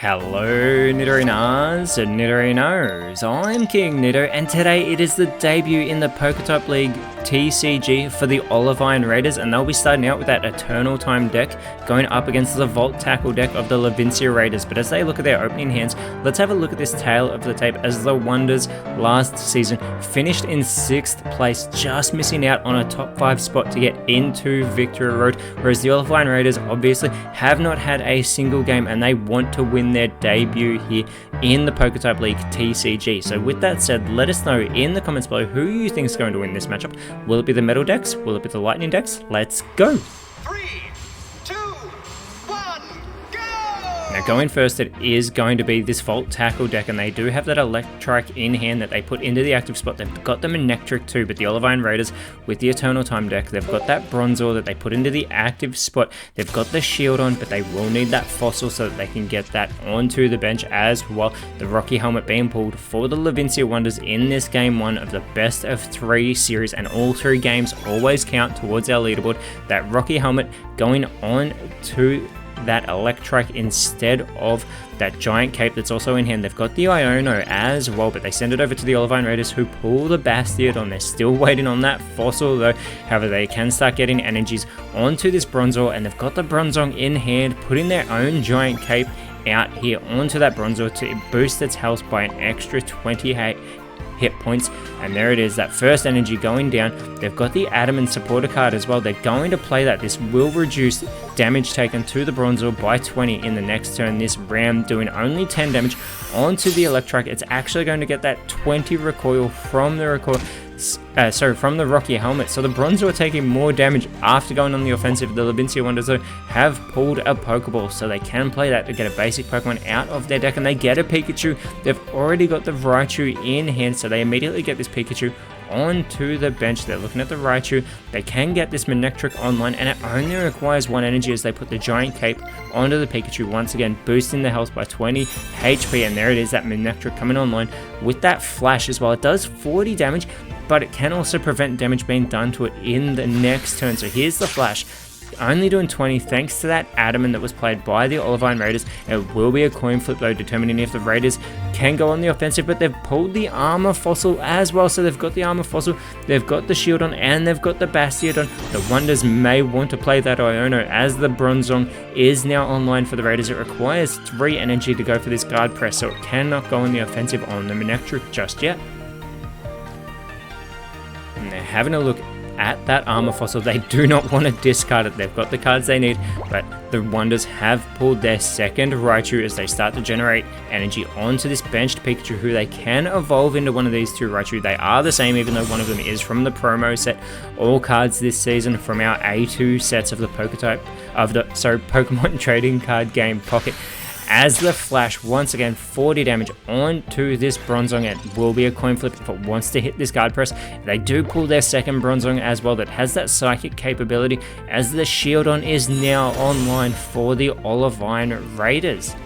Hello Nidorinas and Nidorinos, I'm KingNido and today it is the debut in the PokeType League TCG for the Olivine Raiders, and they'll be starting out with that Eternal Time deck going up against the Volt Tackle deck of the Levincia Raiders. But as they look at their opening hands, let's have a look at this tale of the tape as the Wonders last season finished in 6th place, just missing out on a top 5 spot to get into Victory Road, whereas the Olivine Raiders obviously have not had a single game and they want to win their debut here in the PokeType League TCG. So with that said, let us know in the comments below who you think is going to win this matchup. Will it be the Metal decks? Will it be the Lightning decks? Let's go! 3, 2, 1, go! Now going first, it is going to be this Volt Tackle deck, and they do have that Electric in hand that they put into the active spot. They've got the Manectric too, but the Olivine Raiders with the Eternal Time deck, they've got that Bronzor that they put into the active spot. They've got the Shield on, but they will need that Fossil so that they can get that onto the bench as well. The Rocky Helmet being pulled for the Levincia Wonders in this game 1 of the best of 3 series, and all 3 games always count towards our leaderboard. That Rocky Helmet going on to that Electric instead of that Giant Cape that's also in hand. They've got the Iono as well, but they send it over to the Olivine Raiders who pull the Bastiodon. They're still waiting on that Fossil though. However, they can start getting energies onto this Bronzor, and they've got the Bronzong in hand, putting their own Giant Cape out here onto that Bronzor to boost its health by an extra 28 hit points. And there it is, that first energy going down. They've got the Adamant supporter card as well. They're going to play that. This will reduce damage taken to the Bronzor by 20 in the next turn. This Ram doing only 10 damage onto the Electric. It's actually going to get that 20 recoil from the from the Rocky Helmet. So the Bronzor are taking more damage after going on the offensive. The Levincia Wonders though have pulled a Pokeball, so they can play that to get a basic Pokemon out of their deck, and they get a Pikachu. They've already got the Raichu in hand, so they immediately get this Pikachu onto the bench. They're looking at the Raichu. They can get this Manectric online, and it only requires 1 energy as they put the Giant Cape onto the Pikachu, once again boosting the health by 20 HP. And there it is, that Manectric coming online with that Flash as well. It does 40 damage, but it can also prevent damage being done to it in the next turn. So here's the Flash, only doing 20 thanks to that Adamant that was played by the Olivine Raiders. It will be a coin flip though, determining if the Raiders can go on the offensive, but they've pulled the Armor Fossil as well. So they've got the Armor Fossil, they've got the Shield on, and they've got the Bastiodon. The Wonders may want to play that Iono as the Bronzong is now online for the Raiders. It requires 3 energy to go for this guard press, so it cannot go on the offensive on the Manectric just yet. And they're having a look at that Armor Fossil. They do not want to discard it. They've got the cards they need, but the Wonders have pulled their second Raichu as they start to generate energy onto this benched Pikachu, who they can evolve into one of these 2 Raichu. They are the same, even though one of them is from the promo set. All cards this season from our A2 sets of the Pokemon trading card game Pocket. As the Flash, once again, 40 damage onto this Bronzong. It will be a coin flip if it wants to hit this guard press. They do pull their second Bronzong as well that has that psychic capability, as the Shieldon is now online for the Olivine Raiders.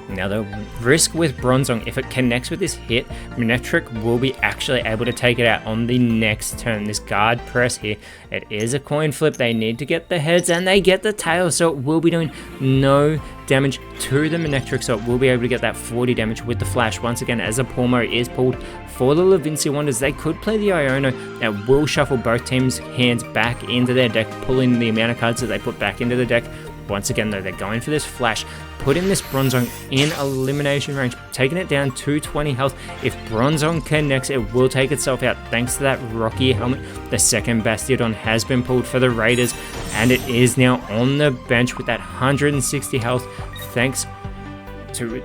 Now the risk with Bronzong, if it connects with this hit, Manectric will be actually able to take it out on the next turn. This guard press here, it is a coin flip. They need to get the heads and they get the tail, so it will be doing no damage to the Manectric, so it will be able to get that 40 damage with the Flash. Once again, as a Pulmo is pulled for the Levincia Wonders, they could play the Iono. That will shuffle both teams' hands back into their deck, pulling the amount of cards that they put back into the deck. Once again though, they're going for this Flash, putting this Bronzong in elimination range, taking it down to 20 health. If Bronzong connects, it will take itself out thanks to that Rocky Helmet. The second Bastiodon has been pulled for the Raiders, and it is now on the bench with that 160 health thanks to...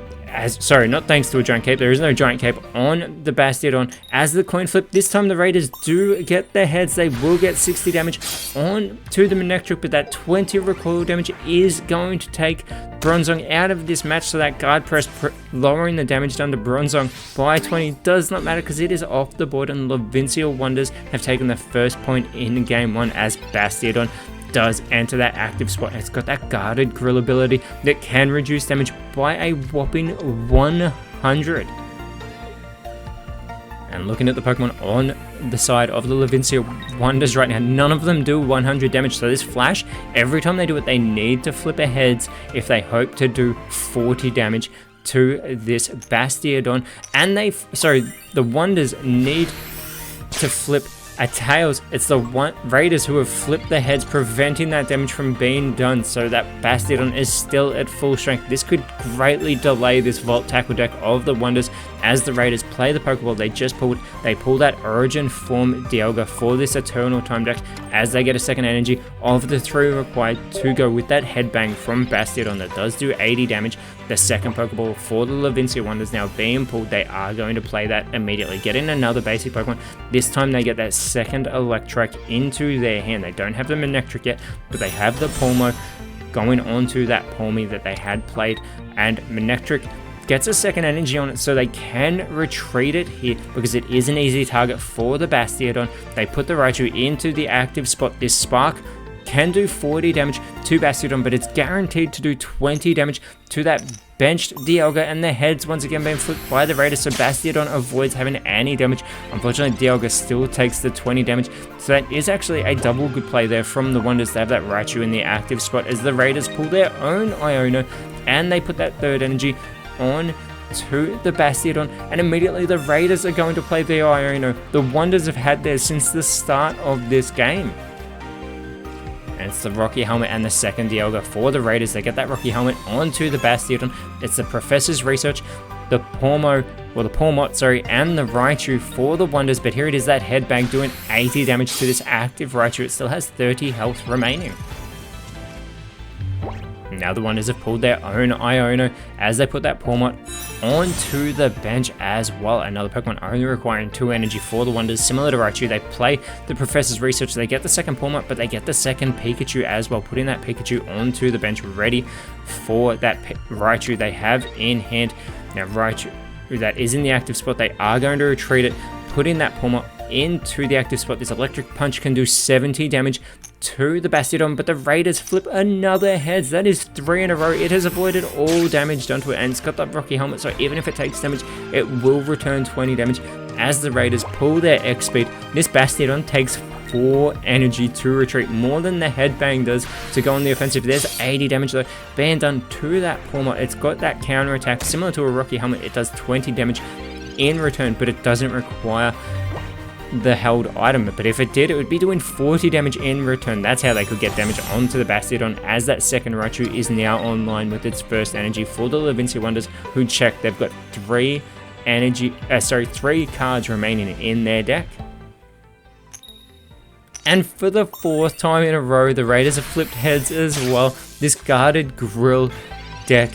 not thanks to a Giant Cape. There is no Giant Cape on the Bastiodon. As the coin flip, this time the Raiders do get their heads. They will get 60 damage on to the Manectric, but that 20 recoil damage is going to take Bronzong out of this match. So that guard press lowering the damage done to Bronzong by 20 does not matter because it is off the board, and Levincia Wonders have taken the first point in game 1 as Bastiodon does enter that active spot. It's got that guarded grill ability that can reduce damage by a whopping 100. And looking at the Pokemon on the side of the Levincia Wonders right now. None of them do 100 damage, so this flash, every time they do it, they need to flip a heads if they hope to do 40 damage to this Bastiodon. And the Wonders need to flip a tails. It's the Raiders who have flipped the heads, preventing that damage from being done, so that Bastiodon is still at full strength. This could greatly delay this Volt Tackle deck of the Wonders as the Raiders play the Pokeball they pull that Origin Form Dialga for this Eternal Time deck as they get a second energy of the 3 required to go with that Headbang from Bastiodon that does do 80 damage. The second Pokeball for the Levincia Wonders now being pulled, they are going to play that immediately, get in another basic Pokemon. This time they get that second Electrike into their hand. They don't have the Manectric yet, but they have the Pulmo going onto that Pulmy that they had played, and Manectric gets a second energy on it, so they can retreat it here because it is an easy target for the Bastiodon. They put the Raichu into the active spot. This Spark can do 40 damage to Bastiodon, but it's guaranteed to do 20 damage to that benched Dialga, and the heads once again being flipped by the Raiders, so Bastiodon avoids having any damage. Unfortunately, Dialga still takes the 20 damage, so that is actually a double good play there from the Wonders to have that Raichu in the active spot as the Raiders pull their own Iono, and they put that third energy on to the Bastiodon, and immediately the Raiders are going to play the Iono. The Wonders have had theirs since the start of this game. And it's the Rocky Helmet and the second Dialga for the Raiders. They get that Rocky Helmet onto the Bastiodon. It's the Professor's Research, the Pawmot, and the Raichu for the Wonders. But here it is, that Headbang doing 80 damage to this active Raichu. It still has 30 health remaining. Now the Wonders have pulled their own Iono as they put that Pawmot onto the bench as well. Another Pokemon only requiring 2 energy for the Wonders. Similar to Raichu, they play the Professor's Research. They get the second Pawmot, but they get the second Pikachu as well, putting that Pikachu onto the bench ready for that Raichu they have in hand. Now Raichu, that is in the active spot, they are going to retreat it, putting that Pawmot into the active spot. This Electric Punch can do 70 damage to the Bastiodon, but the Raiders flip another heads. That is 3 in a row. It has avoided all damage done to it, and it's got that Rocky Helmet, so even if it takes damage, it will return 20 damage as the Raiders pull their X speed. This Bastiodon takes 4 energy to retreat, more than the Headbang does to go on the offensive. There's 80 damage though being done to that Pawmot. It's got that counter attack similar to a Rocky Helmet. It does 20 damage in return, but it doesn't require the held item, but if it did, it would be doing 40 damage in return. That's how they could get damage onto the Bastiodon, as that second Raichu is now online with its first energy for the Levincia Wonders, who check they've got 3 cards remaining in their deck. And for the 4th time in a row, the Raiders have flipped heads as well. This Guarded Grill deck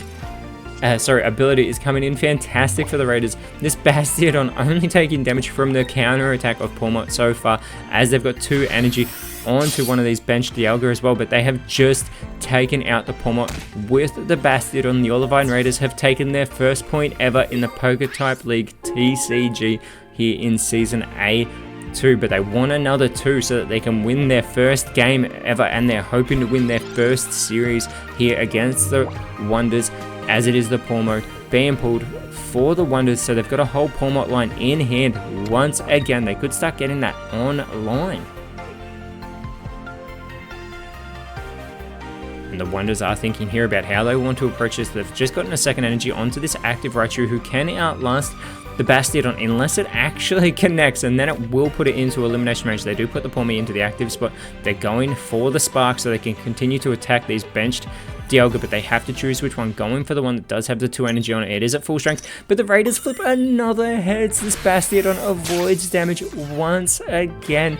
ability is coming in fantastic for the Raiders. This Bastiodon only taking damage from the counter attack of Pawmot so far, as they've got 2 energy onto one of these benched Dialga as well, but they have just taken out the Pawmot with the Bastiodon. The Olivine Raiders have taken their first point ever in the PokeType League TCG here in Season A2, but they want another 2 so that they can win their first game ever, and they're hoping to win their first series here against the Wonders, as it is the Pawmot being pulled for the Wonders. So they've got a whole Pawmot line in hand once again. They could start getting that online. And the Wonders are thinking here about how they want to approach this. They've just gotten a second energy onto this active Raichu, who can outlast the Bastiodon unless it actually connects, and then it will put it into elimination range. They do put the Pawmot into the active spot. They're going for the Spark so they can continue to attack these benched Dialga, but they have to choose which one. Going for the one that does have the 2 energy on it. It is at full strength, but the Raiders flip another heads. This Bastiodon avoids damage once again,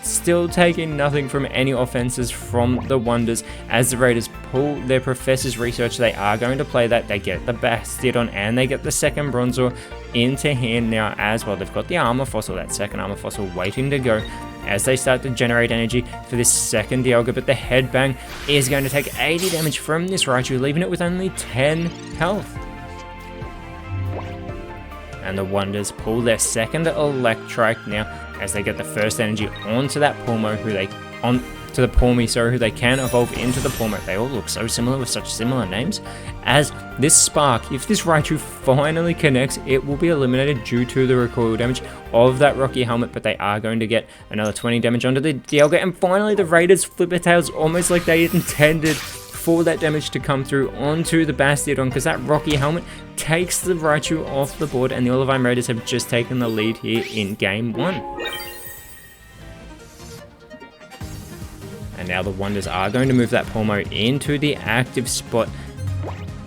still taking nothing from any offenses from the Wonders. As the Raiders pull their Professor's Research, they are going to play that. They get the Bastiodon and they get the second Bronzor into hand now as well. They've got the Armor Fossil, that second Armor Fossil waiting to go as they start to generate energy for this second Dialga, but the Headbang is going to take 80 damage from this Raichu, leaving it with only 10 health. And the Wonders pull their second Electrike now as they get the first energy onto that Pawmot, to the Pawmi, who they can evolve into the Pawmo. They all look so similar with such similar names. As this Spark, if this Raichu finally connects, it will be eliminated due to the recoil damage of that Rocky Helmet, but they are going to get another 20 damage onto the Dialga, and finally the Raiders flip their tails almost like they intended for that damage to come through onto the Bastiodon, because that Rocky Helmet takes the Raichu off the board, and the Olivine Raiders have just taken the lead here in Game 1. And now the Wonders are going to move that Pawmo into the active spot.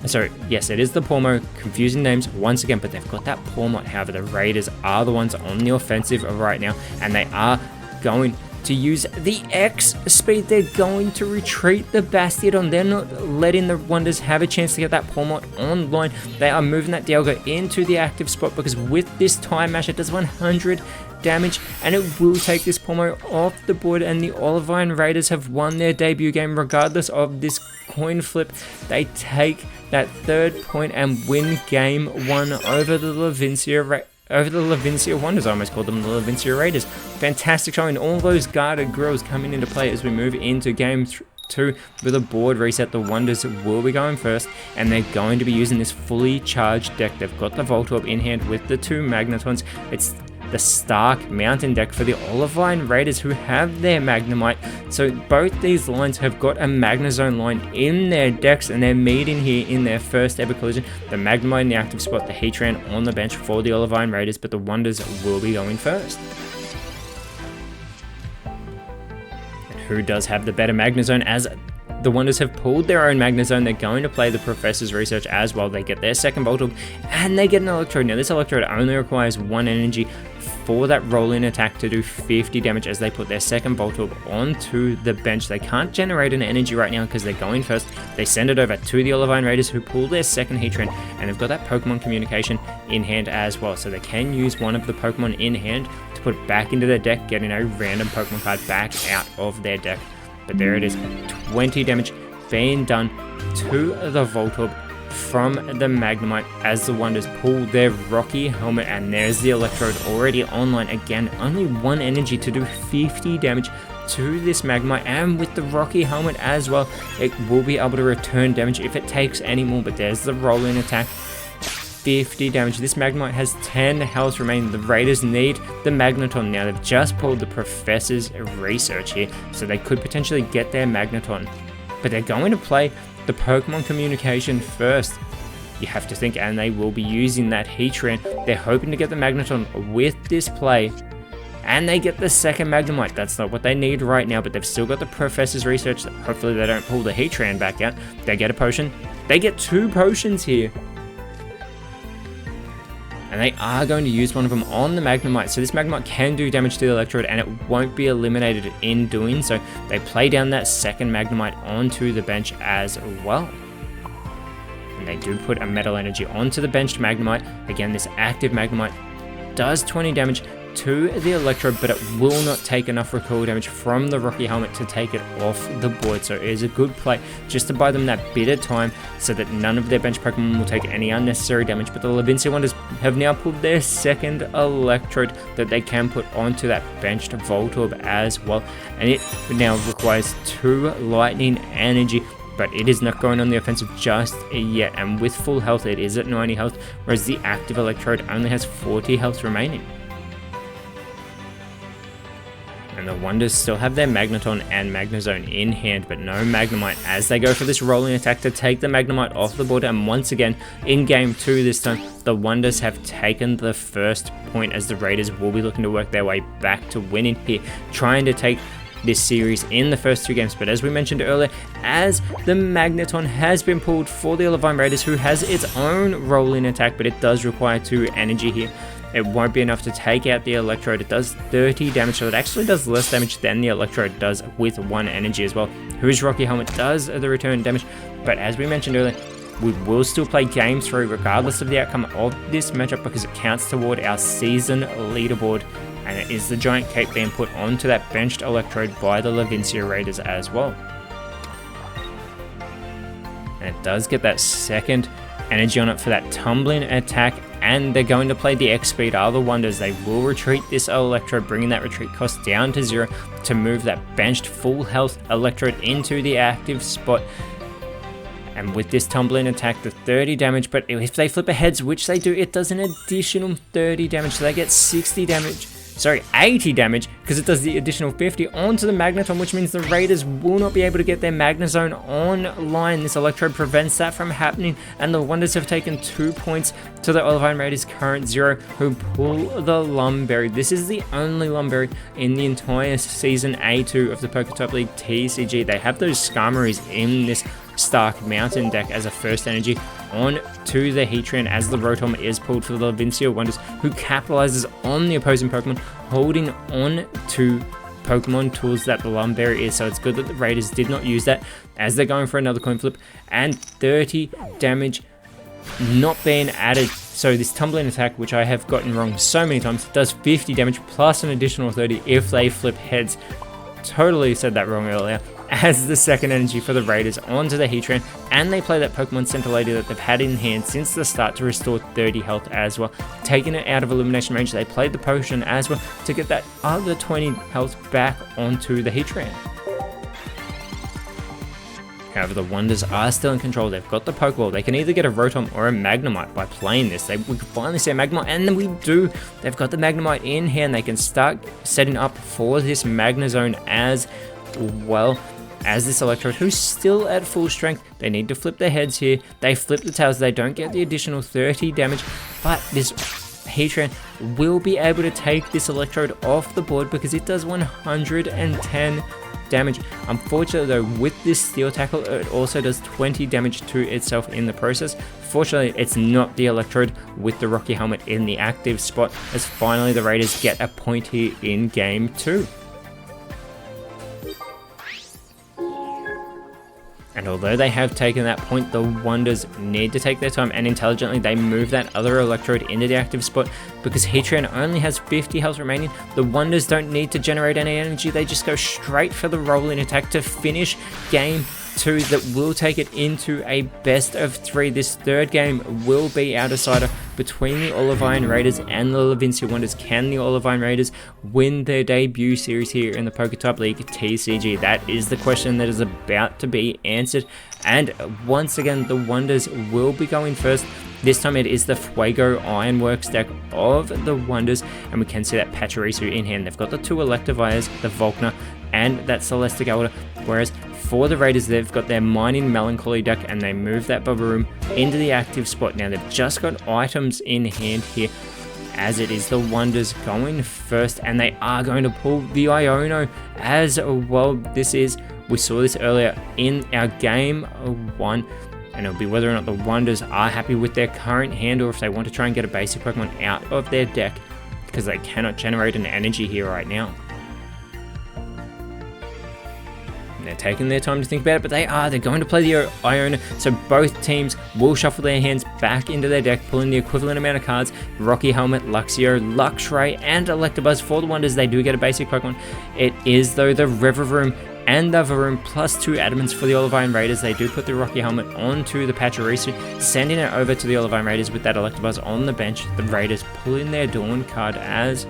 Sorry, yes, it is the Pawmo, confusing names once again, but they've got that Pawmo. However, the Raiders are the ones on the offensive right now, and they are going to use the X speed. They're going to retreat the Bastiodon. They're not letting the Wonders have a chance to get that Pawmo online. They are moving that Dialga into the active spot, because with this Time Mash, it does 100 damage, and it will take this Pawmo off the board, and the Olivine Raiders have won their debut game regardless of this coin flip. They take that 3rd point and win Game 1 over the Levincia Wonders. I almost called them the Levincia Raiders. Fantastic showing. All those guarded grills coming into play as we move into Game 2 with a board reset. The Wonders will be going first, and they're going to be using this fully charged deck. They've got the Voltorb in hand with the 2 Magnetons. It's the Stark Mountain deck for the Olivine Raiders, who have their Magnemite. So both these lines have got a Magnezone line in their decks, and they're meeting here in their first ever collision. The Magnemite in the active spot, the Heatran on the bench for the Olivine Raiders, but the Wonders will be going first. And who does have the better Magnezone? As the Wonders have pulled their own Magnezone, they're going to play the Professor's Research as well. They get their second Voltorb, and they get an Electrode. Now, this Electrode only requires 1 energy for that roll-in attack to do 50 damage as they put their second Voltorb onto the bench. They can't generate an energy right now because they're going first. They send it over to the Olivine Raiders, who pull their second Heatran, and they've got that Pokemon Communication in hand as well. So they can use one of the Pokemon in hand to put it back into their deck, getting a random Pokemon card back out of their deck. But there it is, 20 damage being done to the Voltorb from the Magnemite as the Wonders pull their Rocky Helmet, and there's the Electrode already online. Again, only 1 energy to do 50 damage to this Magnemite, and with the Rocky Helmet as well, it will be able to return damage if it takes any more. But there's the roll-in attack, 50 damage. This Magnemite has 10 health remaining. The Raiders need the Magneton. Now, they've just pulled the Professor's Research here, so they could potentially get their Magneton, but they're going to play the Pokemon Communication first, you have to think, and they will be using that Heatran. They're hoping to get the Magneton with this play, and they get the second Magnemite. That's not what they need right now, but they've still got the Professor's Research. Hopefully they don't pull the Heatran back out. They get a potion. They get 2 potions here, and they are going to use one of them on the Magnemite. So this Magnemite can do damage to the Electrode, and it won't be eliminated in doing so. They play down that second Magnemite onto the bench as well. And they do put a Metal Energy onto the benched Magnemite. Again, this active Magnemite does 20 damage to the Electrode, but it will not take enough recoil damage from the Rocky Helmet to take it off the board. So it is a good play just to buy them that bit of time so that none of their bench Pokemon will take any unnecessary damage. But the Levincia Wonders have now pulled their second Electrode that they can put onto that benched Voltorb as well, and it now requires 2 Lightning Energy, but it is not going on the offensive just yet, and with full health it is at 90 health, whereas the active Electrode only has 40 health remaining. And the Wonders still have their Magneton and Magnezone in hand, but no Magnemite as they go for this rolling attack to take the Magnemite off the board. And once again, in Game 2 this time, the Wonders have taken the first point as the Raiders will be looking to work their way back to winning here, trying to take this series in the first 2 games. But as we mentioned earlier, as the Magneton has been pulled for the Olivine Raiders, who has its own rolling attack, but it does require 2 energy here. It won't be enough to take out the Electrode. It does 30 damage, so it actually does less damage than the Electrode does with 1 energy as well. Whose Rocky Helmet does the return damage, but as we mentioned earlier, we will still play Game 3 regardless of the outcome of this matchup, because it counts toward our season leaderboard, and it is the giant cape being put onto that benched Electrode by the Levincia Raiders as well. And it does get that second energy on it for that tumbling attack, and they're going to play the X speed Other Wonders. They will retreat this Electrode, bringing that retreat cost down to 0 to move that benched full health Electrode into the active spot. And with this tumbling attack, the 30 damage, but if they flip a heads, which they do, it does an additional 30 damage, so they get 60 damage. Sorry, 80 damage, because it does the additional 50 onto the Magneton, which means the Raiders will not be able to get their Magnezone online. This Electrode prevents that from happening, and the Wonders have taken 2 points to the Olivine Raiders' current 0, who pull the Lumberry. This is the only Lumberry in the entire Season A2 of the PokeType League TCG. They have those Skarmories in this Stark Mountain deck as a first energy on to the Heatran as the Rotom is pulled for the Levincia Wonders, who capitalizes on the opposing Pokemon, holding on to Pokemon tools that the Lumberry is. So it's good that the Raiders did not use that as they're going for another coin flip, and 30 damage not being added. So this tumbling attack, which I have gotten wrong so many times, does 50 damage plus an additional 30 if they flip heads. Totally said that wrong earlier. As the second energy for the Raiders onto the Heatran, and they play that Pokemon Center Lady that they've had in hand since the start to restore 30 health as well. Taking it out of elimination range, they played the potion as well to get that other 20 health back onto the Heatran. However, the Wonders are still in control. They've got the Pokeball. They can either get a Rotom or a Magnemite by playing this. We can finally see a Magnemite, and then we do. They've got the Magnemite in hand. They can start setting up for this Magnezone as well as this Electrode, who's still at full strength. They need to flip their heads here. They flip the tails. They don't get the additional 30 damage, but this Heatran will be able to take this Electrode off the board because it does 110 damage. Unfortunately though, with this Steel Tackle, it also does 20 damage to itself in the process. Fortunately, it's not the Electrode with the Rocky Helmet in the active spot, as finally the Raiders get a point here in Game 2. And although they have taken that point, the Wonders need to take their time, and intelligently they move that other Electrode into the active spot because Heatran only has 50 health remaining. The Wonders don't need to generate any energy, they just go straight for the rolling attack to finish Game 2 that will take it into a best of 3. This third game will be our decider between the Olivine Raiders and the Levincia Wonders. Can the Olivine Raiders win their debut series here in the PokeType League TCG? That is the question that is about to be answered. And once again, the Wonders will be going first. This time it is the Fuego Ironworks deck of the Wonders, and we can see that Pachirisu in hand. They've got the 2 Electivires, the Volkner, and that Celestic Elder, whereas for the Raiders, they've got their Mining Melancholy deck, and they move that Bubbaroom into the active spot. Now, they've just got items in hand here, as it is the Wonders going first, and they are going to pull the Iono as well. We saw this earlier in our Game 1, and it'll be whether or not the Wonders are happy with their current hand, or if they want to try and get a basic Pokemon out of their deck, because they cannot generate an energy here right now. They're taking their time to think about it, but they're going to play the Iono, so both teams will shuffle their hands back into their deck, pulling the equivalent amount of cards. Rocky Helmet, Luxio, Luxray, and Electabuzz. For the Wonders, they do get a basic Pokemon. It is, though, the Riverroom and the Varoom plus 2 Adamants for the Olivine Raiders. They do put the Rocky Helmet onto the Pachirisu, sending it over to the Olivine Raiders with that Electabuzz on the bench. The Raiders pulling their Dawn card as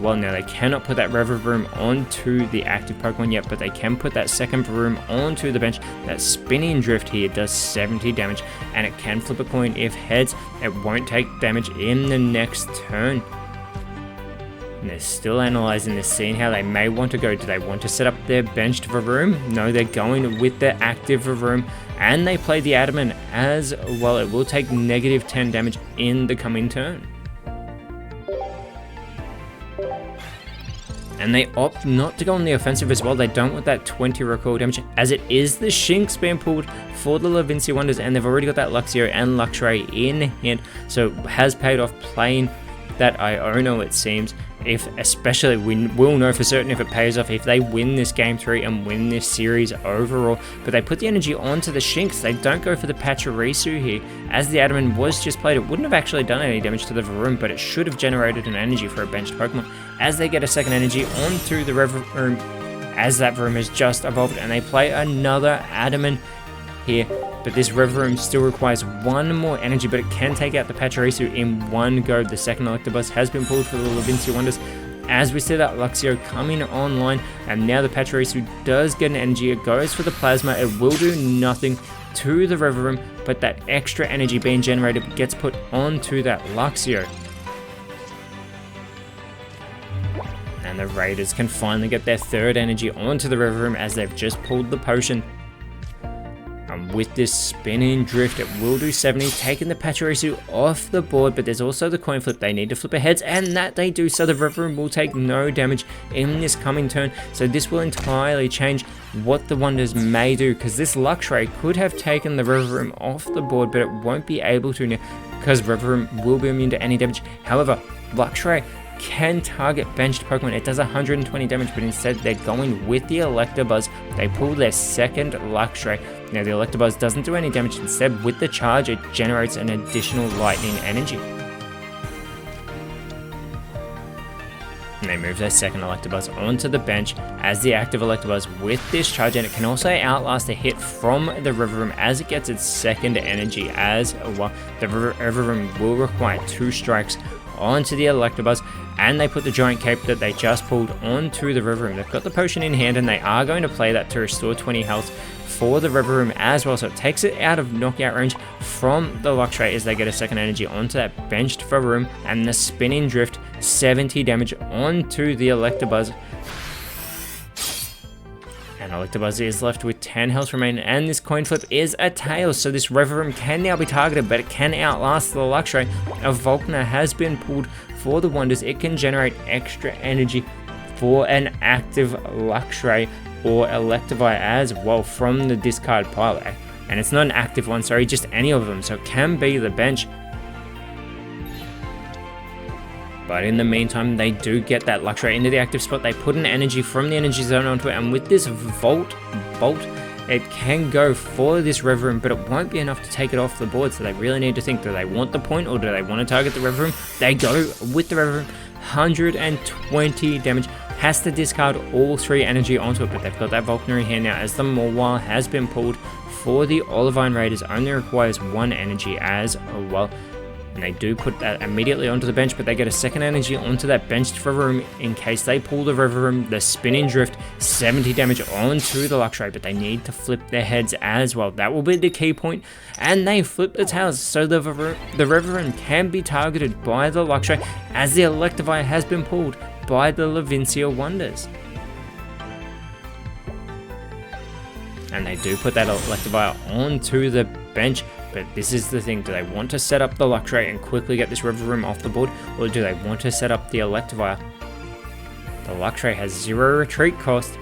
well. Now, they cannot put that Riverroom onto the active Pokemon yet, but they can put that second Varoom onto the bench. That Spinning Drift here does 70 damage, and it can flip a coin if heads. It won't take damage in the next turn. And they're still analyzing this, seeing how they may want to go. Do they want to set up their benched Varoom? No, they're going with their active Varoom, and they play the Adamant as well. It will take negative 10 damage in the coming turn. And they opt not to go on the offensive as well. They don't want that 20 recoil damage, as it is the Shinx being pulled for the Levincia Wonders, and they've already got that Luxio and Luxray in hand, so it has paid off playing that Iono, it seems. Especially we will know for certain if it pays off if they win this Game 3 and win this series overall. But they put the energy onto the Shinx. They don't go for the Pachirisu here. As the Adamant was just played, it wouldn't have actually done any damage to the Varoom, but it should have generated an energy for a benched Pokemon. As they get a second energy onto the Varoom, as that Varoom has just evolved, and they play another Adamant here but this Revavroom still requires one more energy, but it can take out the Pachirisu in one go. The second Electabuzz has been pulled for the Levincia Wonders. As we see that Luxio coming online, and now the Pachirisu does get an energy. It goes for the Plasma. It will do nothing to the Revavroom, but that extra energy being generated gets put onto that Luxio. And the Raiders can finally get their third energy onto the Revavroom as they've just pulled the potion. And with this spinning drift, it will do 70, taking the Pachirisu off the board, but there's also the coin flip. They need to flip their heads, and that they do, so the Revavroom will take no damage in this coming turn. So this will entirely change what the Wonders may do, because this Luxray could have taken the Revavroom off the board, but it won't be able to now, because Revavroom will be immune to any damage. However, Luxray can target benched Pokemon. It does 120 damage, but instead they're going with the Electabuzz. They pull their second Luxray. Now the Electabuzz doesn't do any damage. Instead, with the charge, it generates an additional lightning energy. And they move their second Electabuzz onto the bench as the active Electabuzz with this charge, and it can also outlast a hit from the Revavroom as it gets its second energy as well. The Revavroom will require 2 strikes onto the Electabuzz, and they put the giant cape that they just pulled onto the Revavroom. They've got the potion in hand, and they are going to play that to restore 20 health for the Revavroom as well, so it takes it out of knockout range from the Luxray as they get a second energy onto that benched Revavroom, and the spinning drift 70 damage onto the Electabuzz. And Electabuzz is left with 10 health remaining, and this coin flip is a tail, so this Revavroom can now be targeted, but it can outlast the Luxray. A Volkner has been pulled for the Wonders. It can generate extra energy for an active Luxray or Electivire as well from the discard pile. And it's not an active one, sorry, just any of them, so it can be the bench. But in the meantime, they do get that Luxray into the active spot. They put an energy from the energy zone onto it, and with this Bolt, it can go for this Revavroom, but it won't be enough to take it off the board. So they really need to think, do they want the point or do they want to target the Revavroom? They go with the Revavroom, 120 damage. Has to discard all 3 energy onto it, but they've got that Volkner in hand now as the Mawile has been pulled for the Olivine Raiders. Only requires 1 energy as well. And they do put that immediately onto the bench, but they get a second energy onto that benched Revavroom in case they pull the Revavroom. The spinning drift, 70 damage onto the Luxray, but they need to flip their heads as well. That will be the key point, and they flip the tails, so the Revavroom can be targeted by the Luxray as the Electivire has been pulled by the Levincia Wonders. And they do put that Electivire onto the bench. But this is the thing, do they want to set up the Luxray and quickly get this Revavroom off the board, or do they want to set up the Electivire? The Luxray has 0 retreat cost,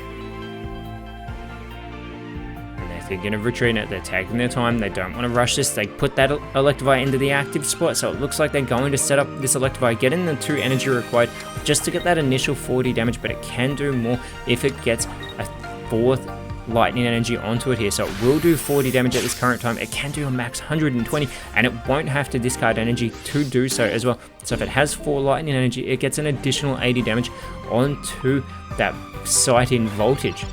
and they're thinking of retreating it. They're taking their time, they don't want to rush this. They put that Electivire into the active spot, so it looks like they're going to set up this Electivire, get in the 2 energy required just to get that initial 40 damage, but it can do more if it gets a 4th lightning energy onto it here, so it will do 40 damage at this current time. It can do a max 120, and it won't have to discard energy to do so as well. So if it has 4 lightning energy, it gets an additional 80 damage onto that sighting voltage.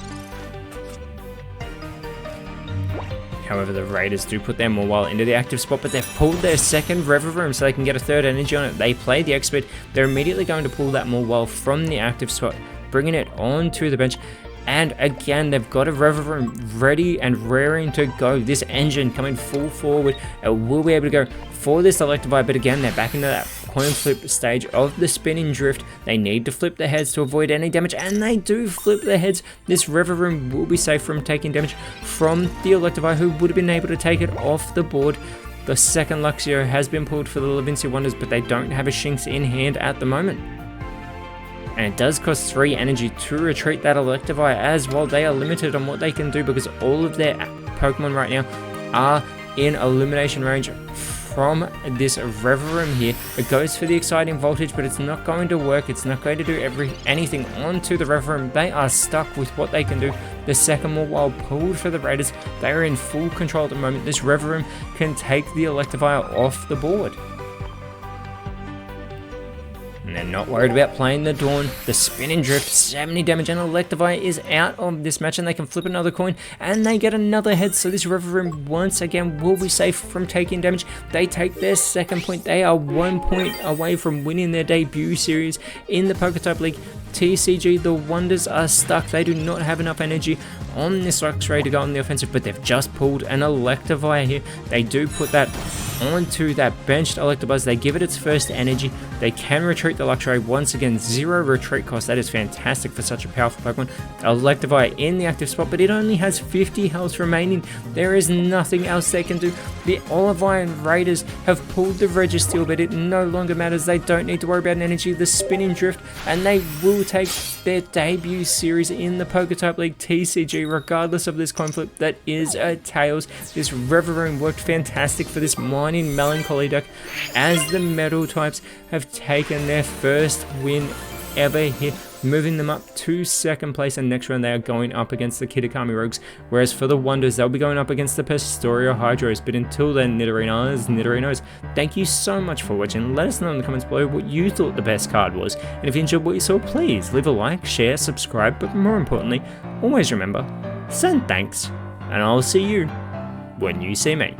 However, the Raiders do put their Mawile into the active spot, but they've pulled their second Revavroom so they can get a 3rd energy on it. They play the X-Speed. They're immediately going to pull that Mawile from the active spot, bringing it onto the bench. And again, they've got a Revavroom ready and raring to go. This engine coming full forward. It will be able to go for this Electivire, but again, they're back into that coin flip stage of the spinning drift. They need to flip their heads to avoid any damage, and they do flip their heads. This Revavroom will be safe from taking damage from the Electivire, who would have been able to take it off the board. The second Luxio has been pulled for the Levincia Wonders, but they don't have a Shinx in hand at the moment. And it does cost 3 energy to retreat that Electivire as well. They are limited on what they can do because all of their Pokemon right now are in elimination range from this Revavroom here. It goes for the exciting voltage, but it's not going to work. It's not going to do anything onto the Revavroom. They are stuck with what they can do. The second Mawile pulled for the Raiders. They are in full control at the moment. This Revavroom can take the Electivire off the board. And then not worried about playing the Dawn. The Spinning Drift, 70 damage, and Electivire is out of this match, and they can flip another coin, and they get another head. So this River once again will be safe from taking damage. They take their second point. They are 1 point away from winning their debut series in the PokeType League. TCG, the Wonders are stuck. They do not have enough energy on this Luxray to go on the offensive, but they've just pulled an Electivire here. They do put that onto that benched Electabuzz. They give it its first energy. They can retreat the Luxray. Once again, 0 retreat cost. That is fantastic for such a powerful Pokemon. Electivire in the active spot, but it only has 50 health remaining. There is nothing else they can do. The Olivine Raiders have pulled the Registeel, but it no longer matters. They don't need to worry about an energy. The Spinning Drift, and they will take their debut series in the PokeType League TCG, regardless of this coin flip that is a Tails. This Reverie worked fantastic for this Mining Melancholy deck, as the Metal types have taken their first win ever here, moving them up to second place, and next round they are going up against the Kitakami Rogues, whereas for the Wonders they'll be going up against the Pastoria Hydros. But until then, Nidorinos, thank you so much for watching. Let us know in the comments below what you thought the best card was, and if you enjoyed what you saw, please leave a like, share, subscribe, but more importantly, always remember, send thanks, and I'll see you when you see me.